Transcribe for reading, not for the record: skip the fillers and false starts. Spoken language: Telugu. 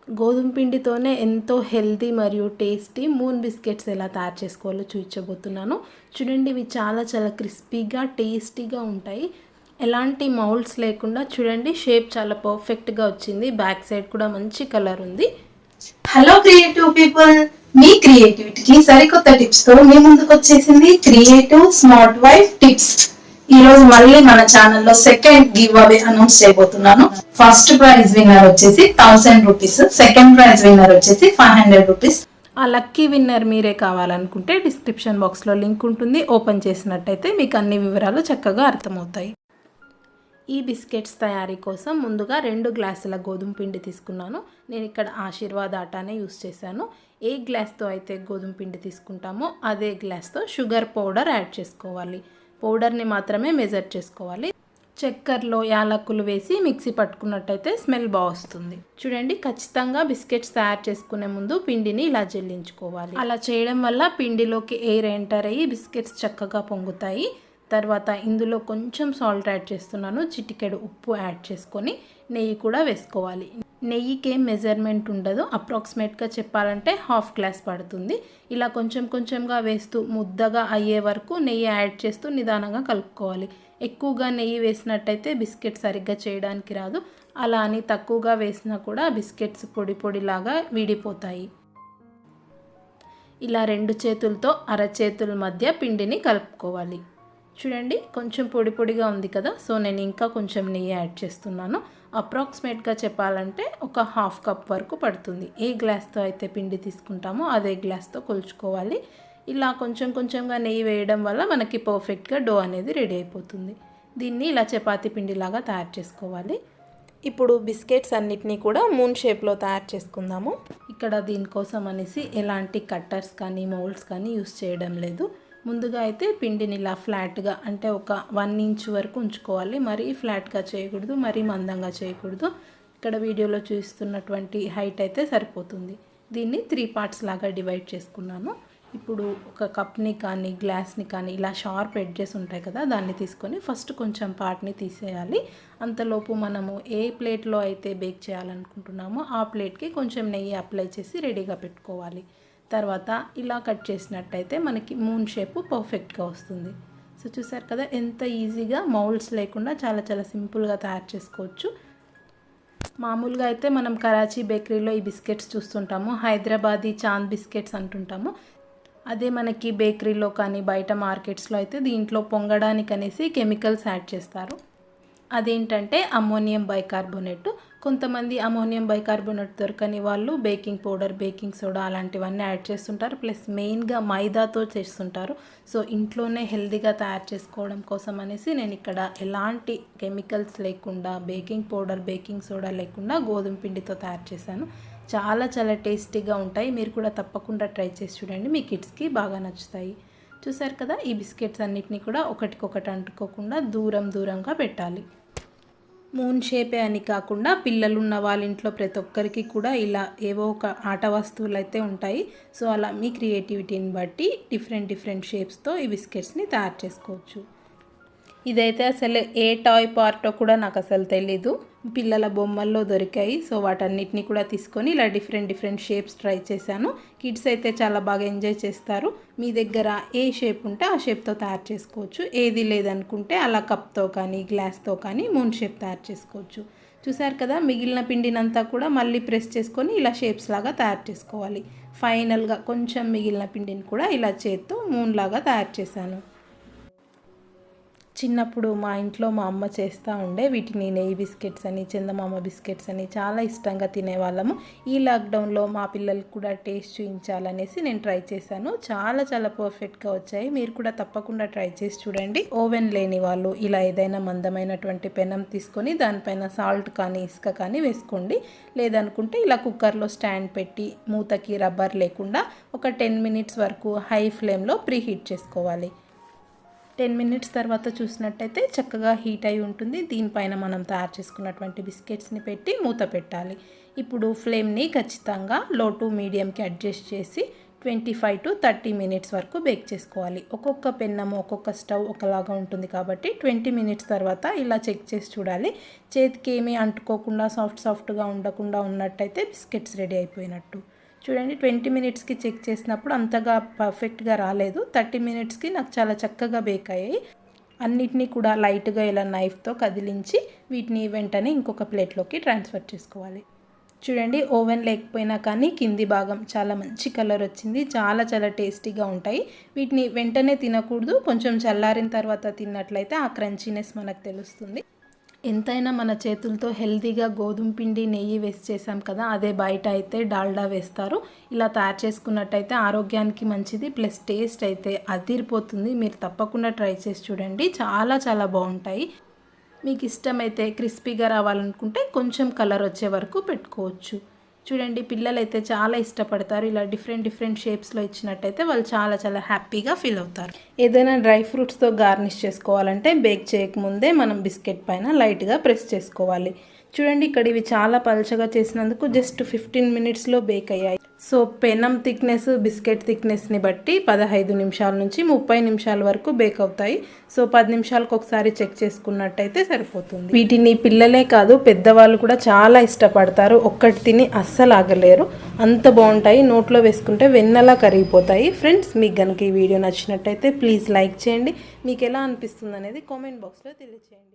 గోధుమ పిండితోనే ఎంతో హెల్తీ మరియు టేస్టీ మూన్ బిస్కెట్స్ ఎలా తయారు చేసుకోవాలో చూపించబోతున్నాను. చూడండి, ఇవి చాలా చాలా క్రిస్పీగా టేస్టీగా ఉంటాయి. ఎలాంటి మౌల్డ్స్ లేకుండా చూడండి, షేప్ చాలా పర్ఫెక్ట్గా వచ్చింది. బ్యాక్ సైడ్ కూడా మంచి కలర్ ఉంది. హలో క్రియేటివ్ పీపుల్, మీ క్రియేటివిటీకి సరికొత్త టిప్స్ తో మీ ముందుకు వచ్చేసింది క్రియేటివ్ స్మార్ట్ వైఫ్ టిప్స్. ఈ రోజు మళ్ళీ మన ఛానల్లో సెకండ్ గివ్ అవే అనౌన్స్ చేయబోతున్నాను. ఫస్ట్ ప్రైజ్ విన్నర్ వచ్చేసి 1000 రూపీస్, సెకండ్ ప్రైజ్ విన్నర్ వచ్చేసి 500 రూపీస్. ఆ లక్కీ విన్నర్ మీరే కావాలనుకుంటే డిస్క్రిప్షన్ బాక్స్లో లింక్ ఉంటుంది. ఓపెన్ చేసినట్టయితే మీకు అన్ని వివరాలు చక్కగా అర్థమవుతాయి. ఈ బిస్కెట్స్ తయారీ కోసం ముందుగా 2 గ్లాసుల గోధుమ పిండి తీసుకున్నాను. నేను ఇక్కడ ఆశీర్వాద్ ఆటానే యూస్ చేశాను. ఏ గ్లాస్తో అయితే గోధుమ పిండి తీసుకుంటామో అదే గ్లాస్తో షుగర్ పౌడర్ యాడ్ చేసుకోవాలి. పౌడర్ని మాత్రమే మెజర్ చేసుకోవాలి. చక్కెరలో యాలకులు వేసి మిక్సీ పట్టుకున్నట్టయితే స్మెల్ బాగా వస్తుంది. చూడండి, ఖచ్చితంగా బిస్కెట్స్ తయారు చేసుకునే ముందు పిండిని ఇలా జల్లించుకోవాలి. అలా చేయడం వల్ల పిండిలోకి ఎయిర్ ఎంటర్ అయ్యి బిస్కెట్స్ చక్కగా పొంగుతాయి. తర్వాత ఇందులో కొంచెం సాల్ట్ యాడ్ చేస్తున్నాను. చిటికెడు ఉప్పు యాడ్ చేసుకొని నెయ్యి కూడా వేసుకోవాలి. నెయ్యికి ఏం మెజర్మెంట్ ఉండదు. అప్రాక్సిమేట్గా చెప్పాలంటే 1/2 గ్లాస్ పడుతుంది. ఇలా కొంచెం కొంచెంగా వేస్తూ ముద్దగా అయ్యే వరకు నెయ్యి యాడ్ చేస్తూ నిదానంగా కలుపుకోవాలి. ఎక్కువగా నెయ్యి వేసినట్టయితే బిస్కెట్ సరిగ్గా చేయడానికి రాదు. అలా అని తక్కువగా వేసినా కూడా బిస్కెట్స్ పొడి పొడిలాగా విడిపోతాయి. ఇలా 2 చేతులతో అరచేతుల మధ్య పిండిని కలుపుకోవాలి. చూడండి, కొంచెం పొడి పొడిగా ఉంది కదా, సో నేను ఇంకా కొంచెం నెయ్యి యాడ్ చేస్తున్నాను. అప్రాక్సిమేట్గా చెప్పాలంటే ఒక 1/2 కప్ వరకు పడుతుంది. ఏ గ్లాస్తో అయితే పిండి తీసుకుంటామో అదే గ్లాస్తో కొలుచుకోవాలి. ఇలా కొంచెం కొంచెంగా నెయ్యి వేయడం వల్ల మనకి పర్ఫెక్ట్గా డో అనేది రెడీ అయిపోతుంది. దీన్ని ఇలా చపాతీ పిండిలాగా తయారు చేసుకోవాలి. ఇప్పుడు బిస్కెట్స్ అన్నిటినీ కూడా మూన్ షేప్లో తయారు చేసుకుందాము. ఇక్కడ దీనికోసం అనేసి ఎలాంటి కట్టర్స్ కానీ మౌల్డ్స్ కానీ యూస్ చేయడం లేదు. ముందుగా అయితే పిండిని ఇలా ఫ్లాట్గా అంటే ఒక 1 ఇంచ్ వరకు ఉంచుకోవాలి. మరీ ఫ్లాట్గా చేయకూడదు, మరీ మందంగా చేయకూడదు. ఇక్కడ వీడియోలో చూస్తున్నటువంటి హైట్ అయితే సరిపోతుంది. దీన్ని 3 పార్ట్స్ లాగా డివైడ్ చేసుకున్నాను. ఇప్పుడు ఒక కప్ని కానీ గ్లాస్ని కానీ ఇలా షార్ప్ ఎడ్జెస్ ఉంటాయి కదా, దాన్ని తీసుకొని ఫస్ట్ కొంచెం పార్ట్ని తీసేయాలి. అంతలోపు మనము ఏ ప్లేట్లో అయితే బేక్ చేయాలనుకుంటున్నామో ఆ ప్లేట్కి కొంచెం నెయ్యి అప్లై చేసి రెడీగా పెట్టుకోవాలి. తర్వాత ఇలా కట్ చేసినట్టయితే మనకి మూన్ షేపు పర్ఫెక్ట్గా వస్తుంది. సో చూసారు కదా, ఎంత ఈజీగా మౌల్డ్స్ లేకుండా చాలా చాలా సింపుల్గా తయారు చేసుకోవచ్చు. మామూలుగా అయితే మనం కరాచీ బేకరీలో ఈ బిస్కెట్స్ చూస్తుంటాము. హైదరాబాదీ చాంద్ బిస్కెట్స్ అంటుంటాము. అదే మనకి బేకరీలో కానీ బయట మార్కెట్స్లో అయితే దీంట్లో పొంగడానికి అనేసి కెమికల్స్ యాడ్ చేస్తారు. అదేంటంటే అమ్మోనియం బైకార్బోనేట్. కొంతమంది అమ్మోనియం బైకార్బోనేట్ దొరకని వాళ్ళు బేకింగ్ పౌడర్, బేకింగ్ సోడా అలాంటివన్నీ యాడ్ చేస్తుంటారు. ప్లస్ మెయిన్గా మైదాతో చేస్తుంటారు. సో ఇంట్లోనే హెల్తీగా తయారు చేసుకోవడం కోసం అనేసి నేను ఇక్కడ ఎలాంటి కెమికల్స్ లేకుండా, బేకింగ్ పౌడర్, బేకింగ్ సోడా లేకుండా గోధుమ పిండితో తయారు చేశాను. చాలా చాలా టేస్టీగా ఉంటాయి. మీరు కూడా తప్పకుండా ట్రై చేసి చూడండి, మీ కిడ్స్కి బాగా నచ్చుతాయి. చూసారు కదా, ఈ బిస్కెట్స్ అన్నిటినీ కూడా ఒకటికొకటి అంటుకోకుండా దూరం దూరంగా పెట్టాలి. మూన్ షేపే అని కాకుండా పిల్లలు ఉన్న వాళ్ళ ఇంట్లో ప్రతి ఒక్కరికి కూడా ఇలా ఏవో ఒక ఆట వస్తువులు అయితే ఉంటాయి. సో అలా మీ క్రియేటివిటీని బట్టి డిఫరెంట్ షేప్స్తో ఈ బిస్కెట్స్ని తయారు చేసుకోవచ్చు. ఇదైతే అసలు ఏ టాయ్ పార్టో కూడా నాకు అసలు తెలీదు. పిల్లల బొమ్మల్లో దొరికాయి. సో వాటన్నిటిని కూడా తీసుకొని ఇలా డిఫరెంట్ షేప్స్ ట్రై చేశాను. కిడ్స్ అయితే చాలా బాగా ఎంజాయ్ చేస్తారు. మీ దగ్గర ఏ షేప్ ఉంటే ఆ షేప్తో తయారు చేసుకోవచ్చు. ఏది లేదనుకుంటే అలా కప్తో కానీ గ్లాస్తో కానీ మూన్ షేప్ తయారు చేసుకోవచ్చు. చూసారు కదా, మిగిలిన పిండినంతా కూడా మళ్ళీ ప్రెస్ చేసుకొని ఇలా షేప్స్ లాగా తయారు చేసుకోవాలి. ఫైనల్గా కొంచెం మిగిలిన పిండిని కూడా ఇలా చేత్తో మూన్ లాగా తయారు చేశాను. చిన్నప్పుడు మా ఇంట్లో మా అమ్మ చేస్తూ ఉండే వీటిని నెయ్యి బిస్కెట్స్ అని, చందమామ బిస్కెట్స్ అని చాలా ఇష్టంగా తినేవాళ్ళము. ఈ లాక్డౌన్లో మా పిల్లలకు కూడా టేస్ట్ చూపించాలనేసి నేను ట్రై చేశాను. చాలా చాలా పర్ఫెక్ట్గా వచ్చాయి. మీరు కూడా తప్పకుండా ట్రై చేసి చూడండి. ఓవెన్ లేని వాళ్ళు ఇలా ఏదైనా మందమైనటువంటి పెనం తీసుకొని దానిపైన సాల్ట్ కానీ ఇసుక కానీ వేసుకోండి. లేదనుకుంటే ఇలా కుక్కర్లో స్టాండ్ పెట్టి మూతకి రబ్బర్ లేకుండా ఒక 10 మినిట్స్ వరకు హై ఫ్లేమ్లో ప్రీహీట్ చేసుకోవాలి. 10 మినిట్స్ తర్వాత చూసినట్టయితే చక్కగా హీట్ అయి ఉంటుంది. దీనిపైన మనం తయారు చేసుకున్నటువంటి బిస్కెట్స్ని పెట్టి మూత పెట్టాలి. ఇప్పుడు ఫ్లేమ్ని ఖచ్చితంగా లో టు మీడియంకి అడ్జస్ట్ చేసి 25 to 30 మినిట్స్ వరకు బేక్ చేసుకోవాలి. ఒక్కొక్క పెన్నము ఒక్కొక్క స్టవ్ ఒకలాగా ఉంటుంది కాబట్టి 20 మినిట్స్ తర్వాత ఇలా చెక్ చేసి చూడాలి. చేతికి ఏమీ అంటుకోకుండా సాఫ్ట్గా ఉండకుండా ఉన్నట్టయితే బిస్కెట్స్ రెడీ అయిపోయినట్టు. చూడండి 20 మినిట్స్కి చెక్ చేసినప్పుడు అంతగా పర్ఫెక్ట్గా రాలేదు. 30 మినిట్స్కి నాకు చాలా చక్కగా బేక్ అయ్యాయి. అన్నిటినీ కూడా లైట్గా ఇలా నైఫ్తో కదిలించి వీటిని వెంటనే ఇంకొక ప్లేట్లోకి ట్రాన్స్ఫర్ చేసుకోవాలి. చూడండి ఓవెన్ లేకపోయినా కానీ కింది భాగం చాలా మంచి కలర్ వచ్చింది. చాలా టేస్టీగా ఉంటాయి. వీటిని వెంటనే తినకూడదు, కొంచెం చల్లారిన తర్వాత తిన్నట్లయితే ఆ క్రంచీనెస్ మనకు తెలుస్తుంది. ఎంతైనా మన చేతులతో హెల్తీగా గోధుమ పిండి నెయ్యి వేసి చేసాం కదా, అదే బయట అయితే డాల్డా వేస్తారు. ఇలా తయారు చేసుకున్నట్టయితే ఆరోగ్యానికి మంచిది, ప్లస్ టేస్ట్ అయితే అదిరిపోతుంది. మీరు తప్పకుండా ట్రై చేసి చూడండి, చాలా బాగుంటాయి. మీకు ఇష్టమైతే క్రిస్పీగా రావాలనుకుంటే కొంచెం కలర్ వచ్చే వరకు పెట్టుకోవచ్చు. చూడండి పిల్లలైతే చాలా ఇష్టపడతారు. ఇలా డిఫరెంట్ షేప్స్లో ఇచ్చినట్టయితే వాళ్ళు చాలా హ్యాపీగా ఫీల్ అవుతారు. ఏదైనా డ్రై ఫ్రూట్స్తో గార్నిష్ చేసుకోవాలంటే బేక్ చేయకముందే మనం బిస్కెట్ పైన లైట్గా ప్రెస్ చేసుకోవాలి. చూడండి ఇక్కడ ఇవి చాలా పల్చగా చేసినందుకు జస్ట్ 15 మినిట్స్లో బేక్ అయ్యాయి. సో పెనం థిక్నెస్ బిస్కెట్ థిక్నెస్ని బట్టి 15 నిమిషాల నుంచి 30 నిమిషాల వరకు బేక్ అవుతాయి. సో 10 నిమిషాలకు ఒకసారి చెక్ చేసుకున్నట్టయితే సరిపోతుంది. వీటిని పిల్లలే కాదు పెద్దవాళ్ళు కూడా చాలా ఇష్టపడతారు. ఒక్కటి తిని అస్సలు ఆగలేరు, అంత బాగుంటాయి. నోట్లో వేసుకుంటే వెన్నలా కరిగిపోతాయి. ఫ్రెండ్స్ మీకు కనుక ఈ వీడియో నచ్చినట్టయితే ప్లీజ్ లైక్ చేయండి. మీకు ఎలా అనిపిస్తుంది అనేది కామెంట్ బాక్స్లో తెలియచేయండి.